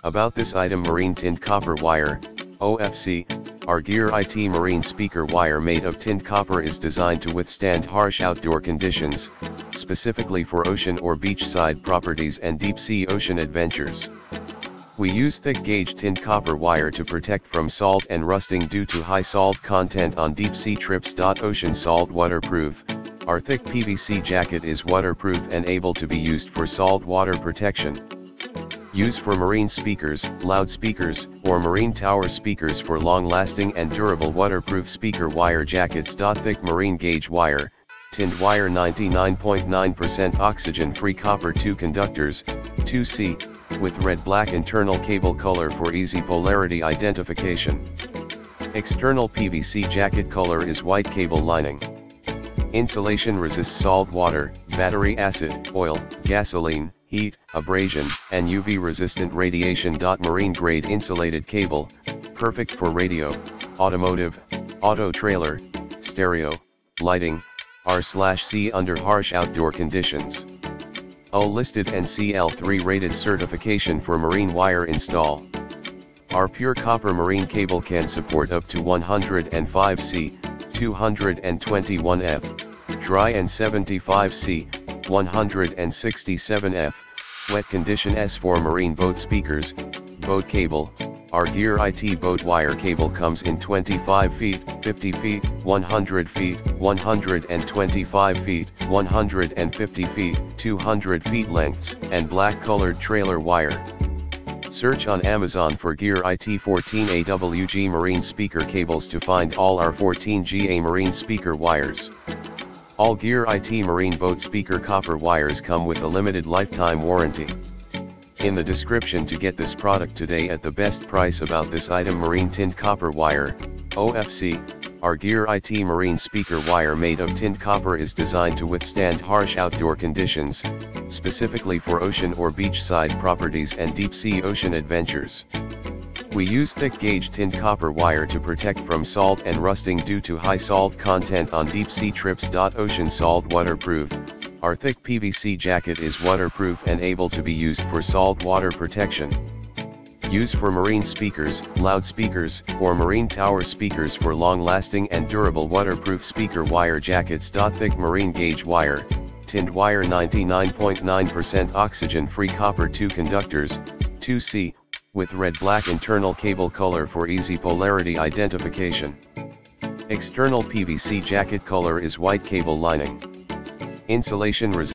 About this item: marine tinned copper wire, OFC. Our GearIT marine speaker wire made of tinned copper is designed to withstand harsh outdoor conditions, specifically for ocean or beachside properties and deep-sea ocean adventures. We use thick gauge tinned copper wire to protect from salt and rusting due to high salt content on deep-sea trips. Ocean salt waterproof. Our thick PVC jacket is waterproof and able to be used for salt water protection. Use for marine speakers, loudspeakers, or marine tower speakers for long-lasting and durable waterproof speaker wire jackets. Thick marine gauge wire, tinned wire, 99.9% oxygen-free copper. 2 conductors, 2C, with red-black internal cable color for easy polarity identification. External PVC jacket color is white. Cable lining. Insulation resists salt water, battery acid, oil, gasoline, heat, abrasion, and UV-resistant radiation. Marine grade insulated cable, perfect for radio, automotive, auto trailer, stereo, lighting, R/C under harsh outdoor conditions. O listed and CL3 rated certification for marine wire install. Our pure copper marine cable can support up to 105C, 221F, dry, and 75C, 167F, wet condition. S for marine boat speakers, boat cable. Our GearIT boat wire cable comes in 25 feet, 50 feet, 100 feet, 125 feet, 150 feet, 200 feet lengths, and black colored trailer wire. Search on Amazon for GearIT 14AWG marine speaker cables to find all our 14GA marine speaker wires. All GearIT marine boat speaker copper wires come with a limited lifetime warranty. In the description to get this product today at the best price. About this item: marine tinned copper wire, OFC. Our GearIT marine speaker wire made of tinned copper is designed to withstand harsh outdoor conditions, specifically for ocean or beachside properties and deep-sea ocean adventures. We use thick gauge tinned copper wire to protect from salt and rusting due to high salt content on deep-sea trips. Ocean salt waterproof. Our thick PVC jacket is waterproof and able to be used for salt water protection. Use for marine speakers, loudspeakers, or marine tower speakers for long-lasting and durable waterproof speaker wire jackets. Thick marine gauge wire, tinned wire, 99.9% oxygen-free copper. 2 conductors, 2C, with red-black internal cable color for easy polarity identification. External PVC jacket color is white. Cable lining. Insulation resistant.